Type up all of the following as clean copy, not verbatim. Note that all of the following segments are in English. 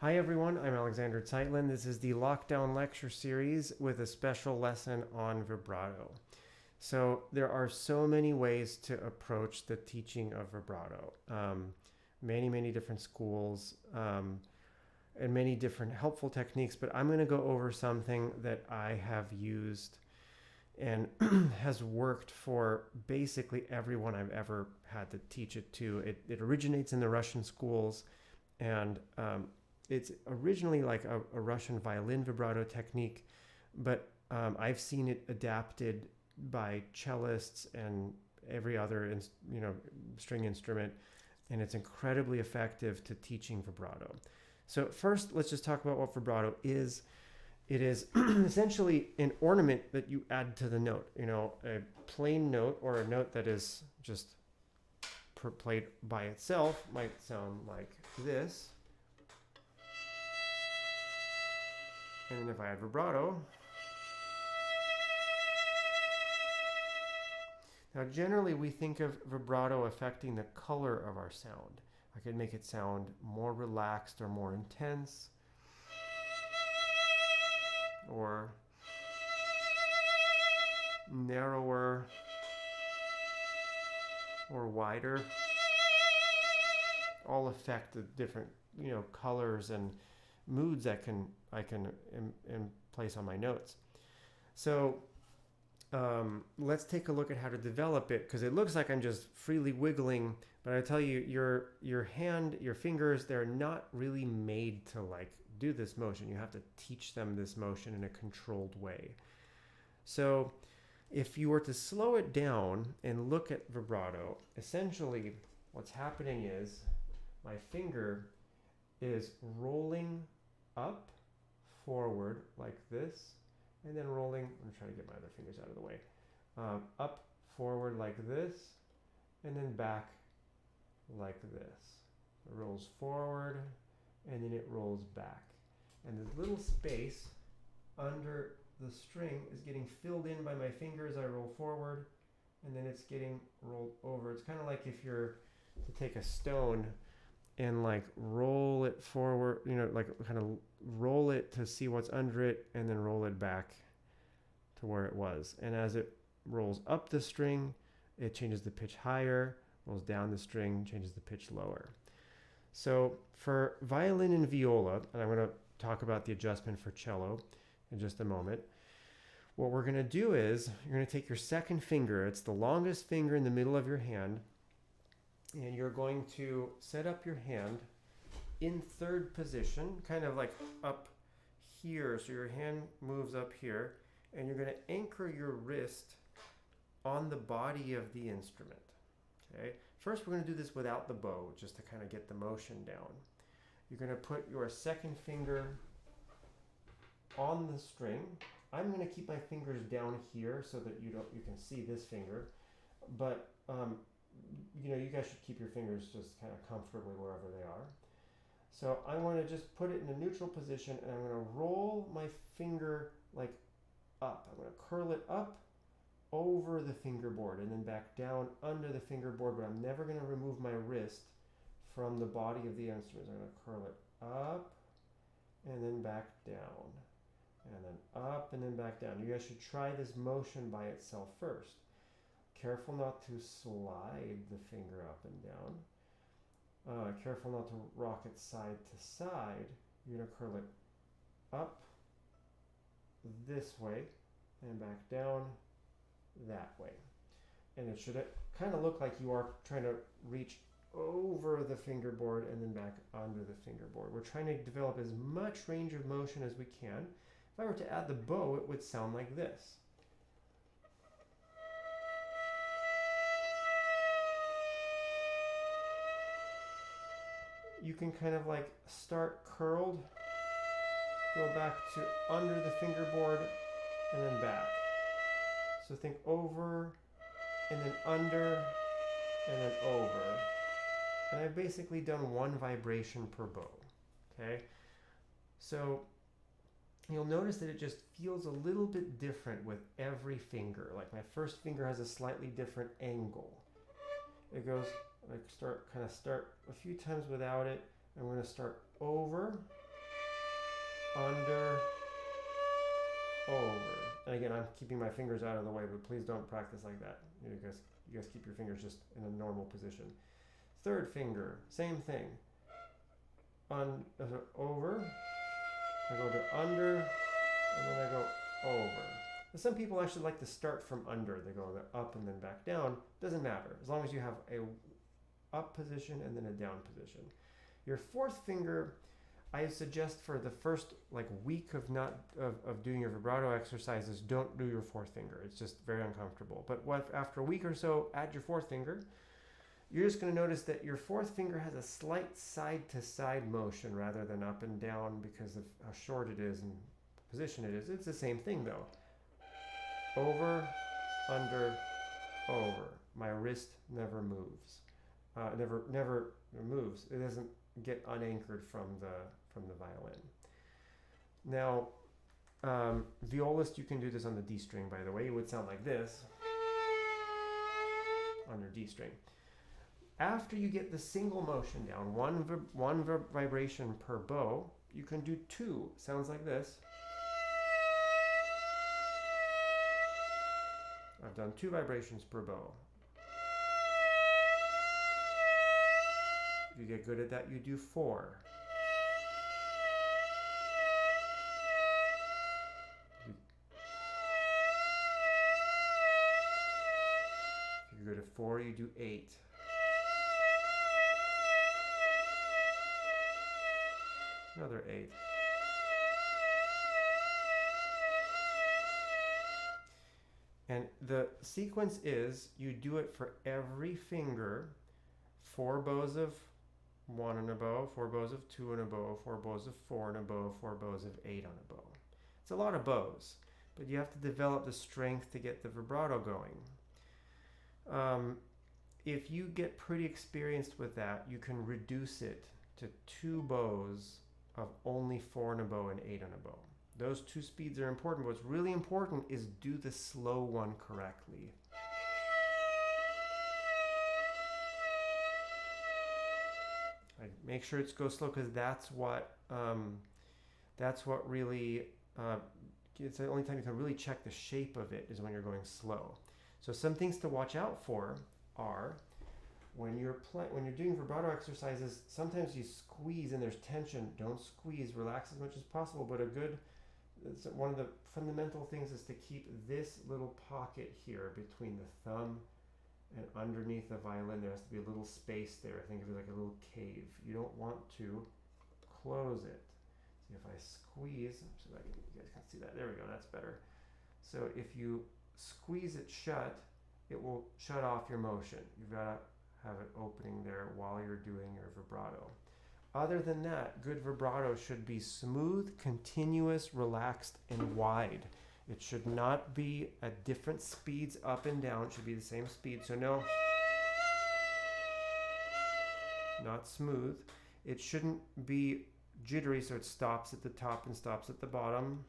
Hi everyone, I'm Alexander Zeitlin. This is the Lockdown Lecture Series with a special lesson on vibrato. So there are so many ways to approach the teaching of vibrato. Many different schools and many different helpful techniques, but I'm going to go over something that I have used and has worked for basically everyone I've ever had to teach it to. It originates in the Russian schools, and it's originally like a Russian violin vibrato technique, but I've seen it adapted by cellists and every other string instrument, and it's incredibly effective to teaching vibrato. So first, let's just talk about what vibrato is. It is essentially an ornament that you add to the note. A plain note or a note that is just played by itself might sound like this. And then if I add vibrato, now generally we think of vibrato affecting the color of our sound. I could make it sound more relaxed or more intense, or narrower or wider. All affect the different colors and moods I can place on my notes. So let's take a look at how to develop it, because it looks like I'm just freely wiggling, but I tell you, your hand, your fingers, they're not really made to do this motion. You have to teach them this motion in a controlled way. So if you were to slow it down and look at vibrato, essentially what's happening is my finger is rolling up, forward like this, and then rolling. I'm trying to get my other fingers out of the way. Up, forward like this, and then back like this. It rolls forward, and then it rolls back. And this little space under the string is getting filled in by my fingers. I roll forward, and then it's getting rolled over. It's kind of like if you're to take a stone and roll it forward, kind of roll it to see what's under it, and then roll it back to where it was. And as it rolls up the string, it changes the pitch higher, rolls down the string, changes the pitch lower. So for violin and viola, and I'm going to talk about the adjustment for cello in just a moment, what we're going to do is you're going to take your second finger, it's the longest finger in the middle of your hand, and you're going to set up your hand in third position, kind of like up here. So your hand moves up here, and you're going to anchor your wrist on the body of the instrument. Okay. First, we're going to do this without the bow, just to kind of get the motion down. You're going to put your second finger on the string. I'm going to keep my fingers down here so that you can see this finger, but you guys should keep your fingers just kind of comfortably wherever they are. So I want to just put it in a neutral position, and I'm going to roll my finger up. I'm going to curl it up over the fingerboard and then back down under the fingerboard, but I'm never going to remove my wrist from the body of the instrument. I'm going to curl it up and then back down, and then up and then back down. You guys should try this motion by itself first. Careful not to slide the finger up and down. Careful not to rock it side to side. You're going to curl it up this way and back down that way. And it should kind of look like you are trying to reach over the fingerboard and then back under the fingerboard. We're trying to develop as much range of motion as we can. If I were to add the bow, it would sound like this. You can kind of start curled, go back to under the fingerboard, and then back. So think over, and then under, and then over. And I've basically done one vibration per bow. Okay? So you'll notice that it just feels a little bit different with every finger. Like my first finger has a slightly different angle. It goes, start a few times without it. I'm going to start over, under, over. And again, I'm keeping my fingers out of the way, but please don't practice like that. You guys keep your fingers just in a normal position. Third finger, same thing. Over, I go to under, and then I go over. Now, some people actually like to start from under. They go up and then back down. Doesn't matter, as long as you have a up position and then a down position. Your fourth finger, I suggest for the first week of doing your vibrato exercises, don't do your fourth finger. It's just very uncomfortable. But after a week or so, add your fourth finger. You're just going to notice that your fourth finger has a slight side-to-side motion rather than up and down because of how short it is and position it is. It's the same thing though. Over, under, over. My wrist never moves. Never moves. It doesn't get unanchored from the violin. Now, violist, you can do this on the D string, by the way. It would sound like this on your D string. After you get the single motion down, one vibration per bow, you can do two. Sounds like this. I've done 2 vibrations per bow. If you get good at that, you do 4. If you're good at 4, you do 8. Another 8. And the sequence is you do it for every finger, 4 bows of 1 in a bow, 4 bows of 2 in a bow, 4 bows of 4 in a bow, 4 bows of 8 on a bow. It's a lot of bows, but you have to develop the strength to get the vibrato going. If you get pretty experienced with that, you can reduce it to 2 bows of only 4 in a bow and 8 on a bow. Those 2 speeds are important. What's really important is do the slow one correctly. Make sure it goes slow because that's what really it's the only time you can really check the shape of it is when you're going slow. So some things to watch out for are when you're doing vibrato exercises, sometimes you squeeze and there's tension. Don't squeeze, relax as much as possible, but one of the fundamental things is to keep this little pocket here between the thumb and underneath the violin. There has to be a little space there. Think of it like a little cave. You don't want to close it. See, if I squeeze, so that you guys can see that. There we go, that's better. So if you squeeze it shut, it will shut off your motion. You've got to have it opening there while you're doing your vibrato. Other than that, good vibrato should be smooth, continuous, relaxed, and wide. It should not be at different speeds up and down. It should be the same speed. So no, not smooth. It shouldn't be jittery, so it stops at the top and stops at the bottom.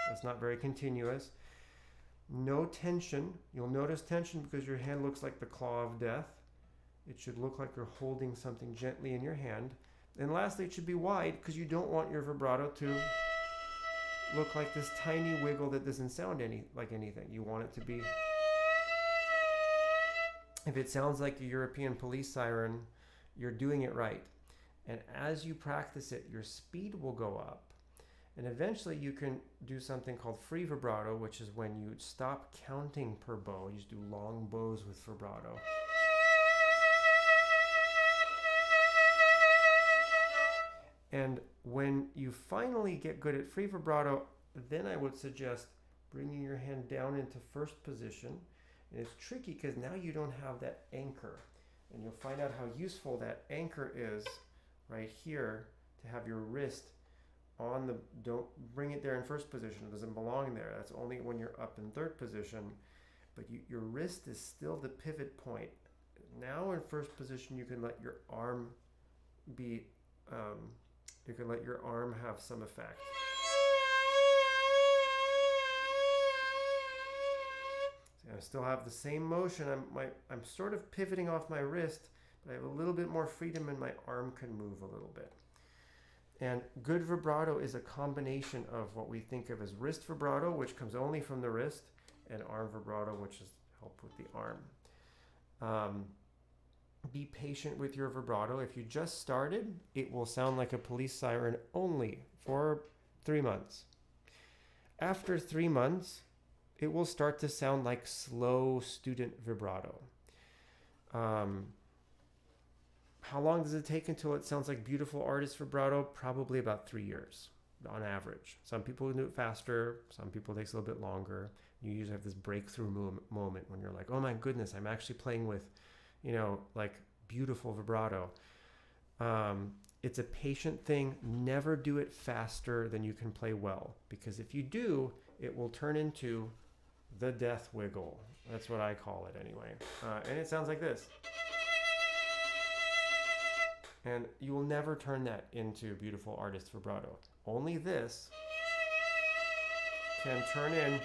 That's not very continuous. No tension. You'll notice tension because your hand looks like the claw of death. It should look like you're holding something gently in your hand. And lastly, it should be wide because you don't want your vibrato to look like this tiny wiggle that doesn't sound like anything. You want it to be... If it sounds like a European police siren, you're doing it right. And as you practice it, your speed will go up. And eventually you can do something called free vibrato, which is when you stop counting per bow. You just do long bows with vibrato. And when you finally get good at free vibrato, then I would suggest bringing your hand down into first position. And it's tricky because now you don't have that anchor. And you'll find out how useful that anchor is right here to have your wrist on the... Don't bring it there in first position. It doesn't belong there. That's only when you're up in third position. But your wrist is still the pivot point. Now in first position, you can let your arm be... you can let your arm have some effect. See, I still have the same motion. I'm sort of pivoting off my wrist, but I have a little bit more freedom and my arm can move a little bit. And good vibrato is a combination of what we think of as wrist vibrato, which comes only from the wrist, and arm vibrato, which is help with the arm. Be patient with your vibrato. If you just started, it will sound like a police siren only for 3 months. After 3 months, it will start to sound like slow student vibrato. How long does it take until it sounds like beautiful artist vibrato? Probably about 3 years on average. Some people do it faster. Some people it takes a little bit longer. You usually have this breakthrough moment when you're like, oh my goodness, I'm actually playing with, like beautiful vibrato. It's a patient thing. Never do it faster than you can play well, because if you do, it will turn into the death wiggle. That's what I call it anyway. And it sounds like this. And you will never turn that into beautiful artist vibrato. Only this can turn in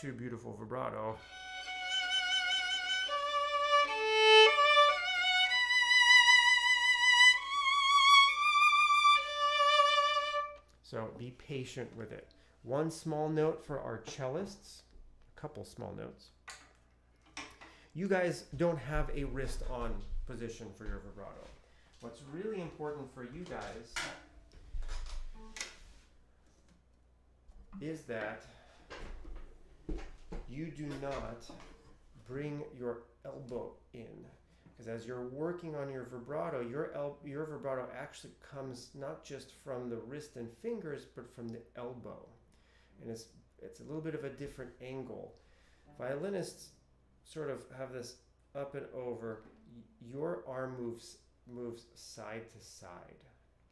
to beautiful vibrato. So be patient with it. One small note for our cellists, a couple small notes. You guys don't have a wrist on position for your vibrato. What's really important for you guys is that you do not bring your elbow in. Because as you're working on your vibrato, your vibrato actually comes not just from the wrist and fingers, but from the elbow. And it's a little bit of a different angle. Violinists sort of have this up and over. Your arm moves side to side,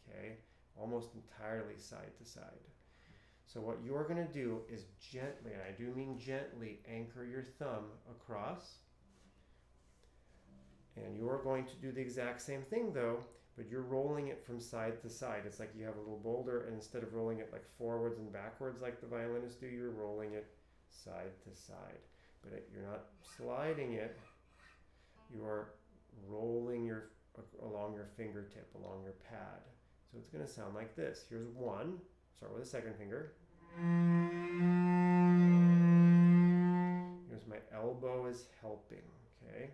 okay? Almost entirely side to side. So what you're going to do is gently, and I do mean gently, anchor your thumb across. And you're going to do the exact same thing though, but you're rolling it from side to side. It's like you have a little boulder, and instead of rolling it like forwards and backwards like the violinists do, you're rolling it side to side. But you're not sliding it, you're rolling along your fingertip, along your pad. So it's going to sound like this. Here's one. Start with the second finger. Here's my elbow is helping, okay?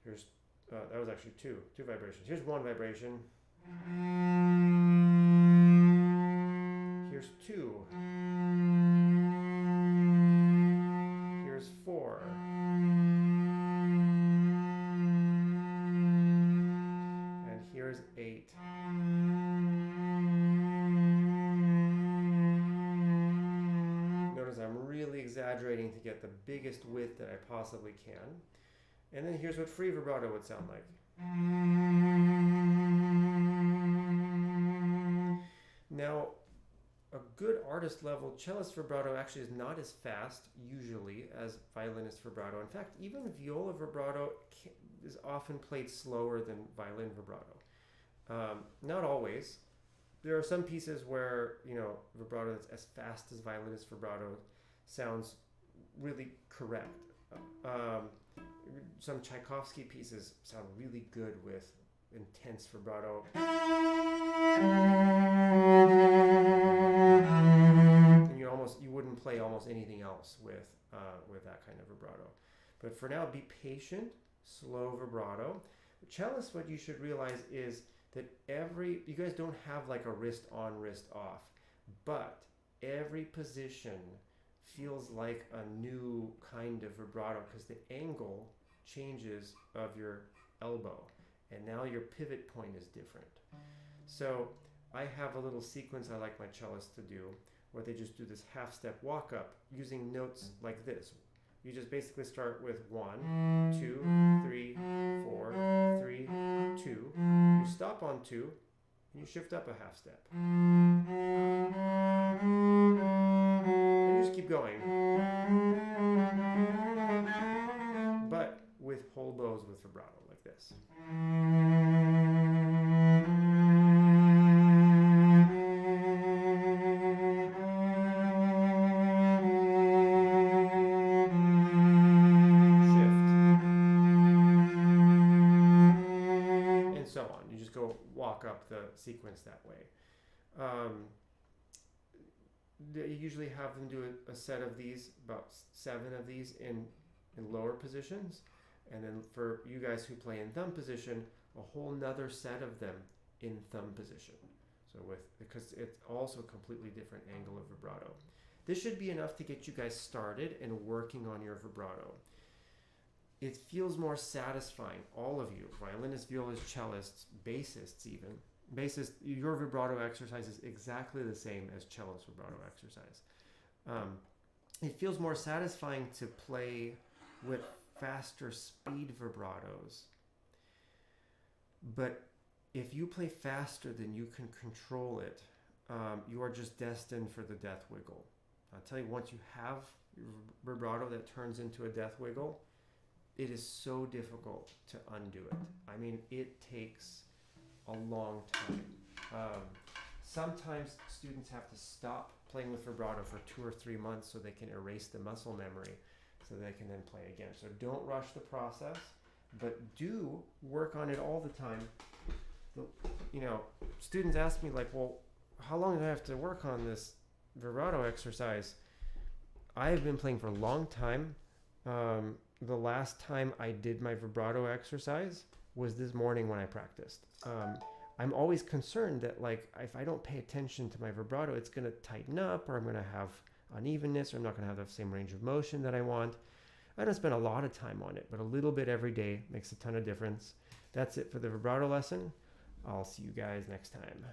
Here's, that was actually two vibrations. Here's one vibration. Here's two. Here's four. And here's 8. Notice I'm really exaggerating to get the biggest width that I possibly can. And then here's what free vibrato would sound like. Now, a good artist level cellist vibrato actually is not as fast usually as violinist vibrato. In fact, even viola vibrato is often played slower than violin vibrato. Not always. There are some pieces where, vibrato that's as fast as violinist vibrato sounds really correct. Some Tchaikovsky pieces sound really good with intense vibrato. And you wouldn't play almost anything else with that kind of vibrato. But for now, be patient, slow vibrato. Cellist, what you should realize is that you guys don't have like a wrist on, wrist off, but every position feels like a new kind of vibrato because the angle changes of your elbow, and now your pivot point is different. So I have a little sequence I like my cellists to do where they just do this half-step walk-up using notes like this. You just basically start with 1, 2, 3, 4, 3, 2. You stop on 2, and you shift up a half step. And you just keep going. But with whole bows with vibrato, like this. go walk up the sequence that way. They usually have them do a set of these, about 7 of these in lower positions, and then for you guys who play in thumb position, a whole nother set of them in thumb position. So because it's also a completely different angle of vibrato. This should be enough to get you guys started and working on your vibrato. It feels more satisfying, all of you, violinists, violists, cellists, bassists even. Bassist, your vibrato exercise is exactly the same as cello's vibrato exercise. It feels more satisfying to play with faster speed vibratos. But if you play faster than you can control it, you are just destined for the death wiggle. I'll tell you, once you have your vibrato that turns into a death wiggle, it is so difficult to undo it. I mean, it takes a long time. Sometimes students have to stop playing with vibrato for 2 or 3 months so they can erase the muscle memory so they can then play again. So don't rush the process, but do work on it all the time. Students ask me like, well, how long do I have to work on this vibrato exercise? I have been playing for a long time. The last time I did my vibrato exercise was this morning when I practiced. I'm always concerned that like if I don't pay attention to my vibrato, it's going to tighten up, or I'm going to have unevenness, or I'm not going to have the same range of motion that I want. I don't spend a lot of time on it, but a little bit every day makes a ton of difference. That's it for the vibrato lesson. I'll see you guys next time.